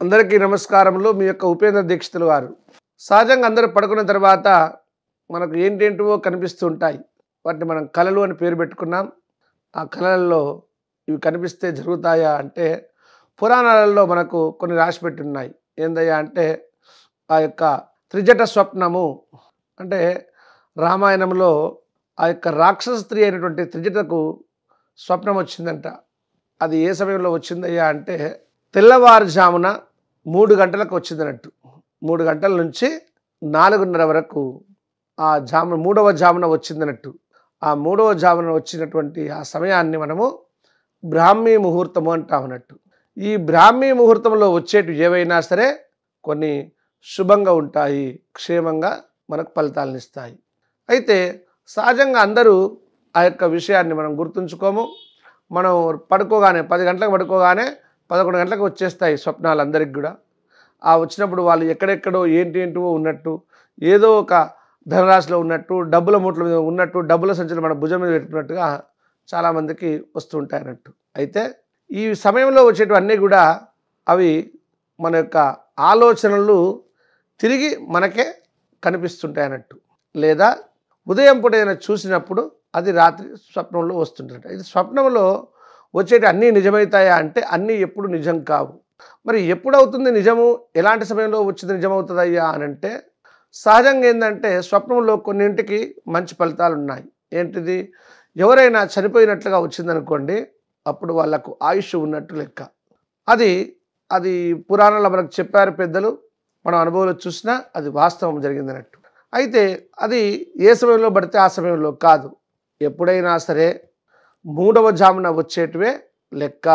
అందరికీ నమస్కారములు. మీ యొక్క ఉపేంద్ర దీక్షితులు వారు. సహజంగా అందరూ పడుకున్న తర్వాత మనకు ఏంటేంటివో కనిపిస్తూ ఉంటాయి. వాటిని మనం కలలు అని పేరు పెట్టుకున్నాం. ఆ కలలలో ఇవి కనిపిస్తే జరుగుతాయా అంటే పురాణాలలో మనకు కొన్ని రాసిపెట్టి ఉన్నాయి. ఏందయ్యా అంటే ఆ యొక్క త్రిజట స్వప్నము అంటే రామాయణంలో ఆ యొక్క రాక్షస స్త్రీ అయినటువంటి త్రిజటకు స్వప్నం వచ్చిందంట. అది ఏ సమయంలో వచ్చిందయ్యా అంటే తెల్లవారుజామున 3 గంటలకు వచ్చిందన్నట్టు. 3 గంటల నుంచి 4:30 వరకు ఆ మూడవ జామున వచ్చిందన్నట్టు. ఆ మూడవ జామున వచ్చినటువంటి ఆ సమయాన్ని మనము బ్రాహ్మీ ముహూర్తము అంటామన్నట్టు. ఈ బ్రాహ్మీ ముహూర్తంలో వచ్చేటివి ఏవైనా సరే కొన్ని శుభంగా ఉంటాయి, క్షేమంగా మనకు ఫలితాలను ఇస్తాయి. అయితే సహజంగా అందరూ ఆ యొక్క విషయాన్ని మనం గుర్తుంచుకోము. మనం పడుకోగానే 10 గంటలకు పడుకోగానే 11 గంటలకు వచ్చేస్తాయి స్వప్నాలు అందరికి కూడా. ఆ వచ్చినప్పుడు వాళ్ళు ఎక్కడెక్కడో ఏంటేంటివో ఉన్నట్టు, ఏదో ఒక ధనరాశిలో ఉన్నట్టు, డబ్బుల మూటల మీద ఉన్నట్టు, డబ్బుల సంచులు మన భుజం మీద పెట్టుకున్నట్టుగా చాలామందికి వస్తూ ఉంటాయి అన్నట్టు. అయితే ఈ సమయంలో వచ్చేటివన్నీ కూడా అవి మన యొక్క ఆలోచనలు తిరిగి మనకే కనిపిస్తుంటాయి అన్నట్టు. లేదా ఉదయం పూట ఏదైనా చూసినప్పుడు అది రాత్రి స్వప్నంలో వస్తుంటాయి. ఇది స్వప్నంలో వచ్చేటి అన్నీ నిజమవుతాయా అంటే అన్నీ ఎప్పుడు నిజం కావు. మరి ఎప్పుడవుతుంది నిజము, ఎలాంటి సమయంలో వచ్చింది నిజమవుతుందయ్యా అని అంటే సహజంగా ఏంటంటే స్వప్నంలో కొన్నింటికి మంచి ఫలితాలు ఉన్నాయి. ఏంటిది, ఎవరైనా చనిపోయినట్లుగా వచ్చిందనుకోండి, అప్పుడు వాళ్ళకు ఆయుష్ ఉన్నట్టు లెక్క. అది అది పురాణంలో మనకు చెప్పారు పెద్దలు, మనం అనుభవంలో చూసినా అది వాస్తవం జరిగిందన్నట్టు. అయితే అది ఏ సమయంలో పడితే ఆ సమయంలో కాదు, ఎప్పుడైనా సరే 3వ జామున వచ్చేటివే లెక్క.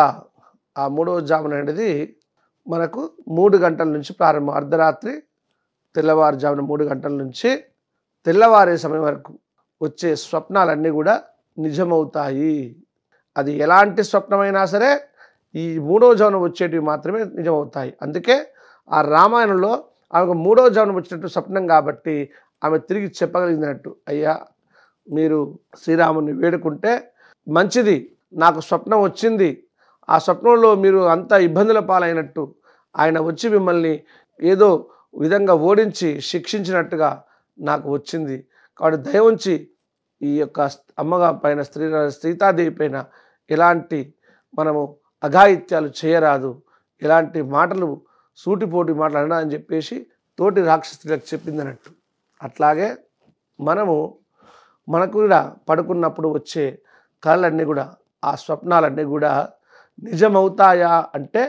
ఆ 3వ జామున అనేది మనకు 3 గంటల నుంచి ప్రారంభం. అర్ధరాత్రి తెల్లవారుజామున 3 గంటల నుంచి తెల్లవారే సమయం వరకు వచ్చే స్వప్నాలన్నీ కూడా నిజమవుతాయి. అది ఎలాంటి స్వప్నమైనా సరే ఈ 3వ జామున వచ్చేటివి మాత్రమే నిజమవుతాయి. అందుకే ఆ రామాయణంలో ఆమెకు 3వ జామున వచ్చినట్టు స్వప్నం కాబట్టి ఆమె తిరిగి చెప్పగలిగినట్టు, అయ్యా మీరు శ్రీరాముని వేడుకుంటే మంచిది, నాకు స్వప్నం వచ్చింది, ఆ స్వప్నంలో మీరు అంత ఇబ్బందుల పాలైనట్టు ఆయన వచ్చి మిమ్మల్ని ఏదో విధంగా ఓడించి శిక్షించినట్టుగా నాకు వచ్చింది. కాబట్టి దయ ఉంచి ఈ యొక్క అమ్మగా పైన సీతాదేవి పైన ఎలాంటి మనము అఘాయిత్యాలు చేయరాదు, ఎలాంటి మాటలు సూటిపోటి మాటలు అనడా అని చెప్పేసి తోటి రాక్షసులకు చెప్పిందన్నట్టు. అట్లాగే మనకు కూడా పడుకున్నప్పుడు వచ్చే కళలన్నీ కూడా, ఆ స్వప్నాలన్నీ కూడా నిజమవుతాయా అంటే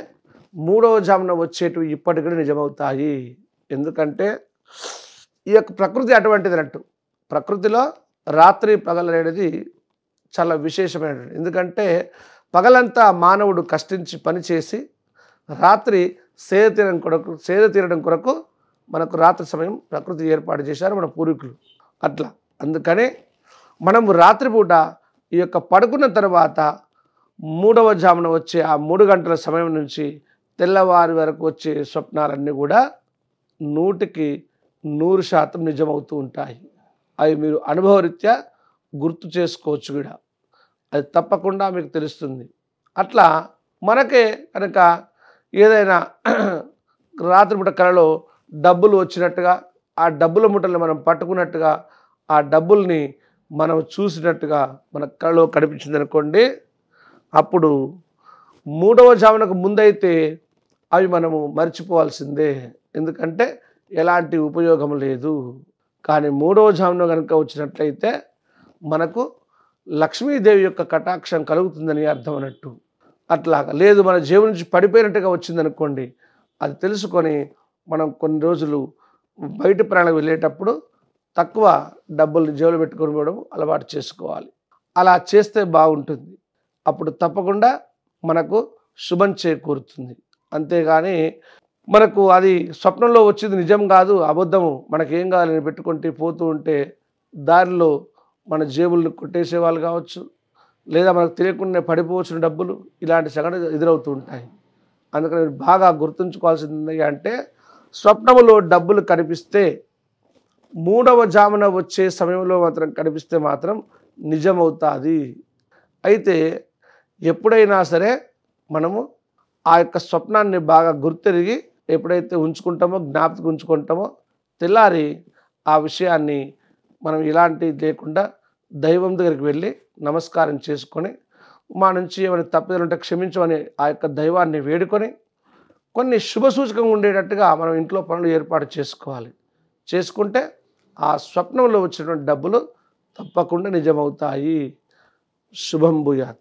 3వ జామున వచ్చేటివి ఇప్పటికి కూడా నిజమవుతాయి. ఎందుకంటే ఈ యొక్క ప్రకృతి అటువంటిది అన్నట్టు. ప్రకృతిలో రాత్రి పగలు అనేది చాలా విశేషమైనది. ఎందుకంటే పగలంతా మానవుడు కష్టించి పనిచేసి రాత్రి సేద తీరడం కొరకు మనకు రాత్రి సమయం ప్రకృతి ఏర్పాటు చేశారు మన పూర్వీకులు. అట్లా అందుకనే మనము రాత్రిపూట ఈ యొక్క పడుకున్న తర్వాత 3వ జామున వచ్చే ఆ 3 గంటల సమయం నుంచి తెల్లవారి వరకు వచ్చే స్వప్నాలన్నీ కూడా 100కి 100% నిజమవుతూ ఉంటాయి. అవి మీరు అనుభవరీత్యా గుర్తు చేసుకోవచ్చు కూడా, అది తప్పకుండా మీకు తెలుస్తుంది. అట్లా మనకే కనుక ఏదైనా రాత్రిపూట కలలో డబ్బులు వచ్చినట్టుగా, ఆ డబ్బుల మూటల్ని మనం పట్టుకున్నట్టుగా, ఆ డబ్బుల్ని మనం చూసినట్టుగా మన కళలో కనిపించింది అనుకోండి, అప్పుడు 3వ జామునకు ముందైతే అవి మనము మర్చిపోవాల్సిందే. ఎందుకంటే ఎలాంటి ఉపయోగం లేదు. కానీ 3వ జామున కనుక వచ్చినట్లయితే మనకు లక్ష్మీదేవి యొక్క కటాక్షం కలుగుతుందని అర్థం అన్నట్టు. అట్లాగా లేదు, మన జేబు నుంచి పడిపోయినట్టుగా వచ్చిందనుకోండి, అది తెలుసుకొని మనం కొన్ని రోజులు బయట ప్రయాణం వెళ్ళేటప్పుడు తక్కువ డబ్బుల్ని జేబులో పెట్టుకొని పోవడం అలవాటు చేసుకోవాలి. అలా చేస్తే బాగుంటుంది. అప్పుడు తప్పకుండా మనకు శుభం చేకూరుతుంది. అంతేగాని మనకు అది స్వప్నంలో వచ్చింది నిజం కాదు, అబద్ధము, మనకేం కావాలని పెట్టుకుంటే పోతూ ఉంటే దారిలో మన జేబుల్ని కొట్టేసేవాళ్ళు కావచ్చు, లేదా మనకు తెలియకుండా పడిపోవచ్చిన డబ్బులు, ఇలాంటి సంఘటనలు ఎదురవుతూ ఉంటాయి. అందుకని బాగా గుర్తుంచుకోవాల్సింది అంటే స్వప్నములో డబ్బులు కనిపిస్తే 3వ జామున వచ్చే సమయంలో మాత్రం కనిపిస్తే మాత్రం నిజమవుతుంది. అయితే ఎప్పుడైనా సరే మనము ఆ యొక్క స్వప్నాన్ని బాగా గుర్తెరిగి ఎప్పుడైతే ఉంచుకుంటామో, జ్ఞాపకం ఉంచుకుంటామో, తెల్లారి ఆ విషయాన్ని మనం ఇలాంటివి లేకుండా దైవం దగ్గరికి వెళ్ళి నమస్కారం చేసుకొని, మా నుంచి ఏమైనా తప్పిదాలు ఉంటే క్షమించమని ఆ యొక్క దైవాన్ని వేడుకొని, కొన్ని శుభసూచకంగా ఉండేటట్టుగా మనం ఇంట్లో పనులు ఏర్పాటు చేసుకోవాలి. చేసుకుంటే ఆ స్వప్నంలో వచ్చినటువంటి డబ్బులు తప్పకుండా నిజమవుతాయి. శుభం భూయాత్.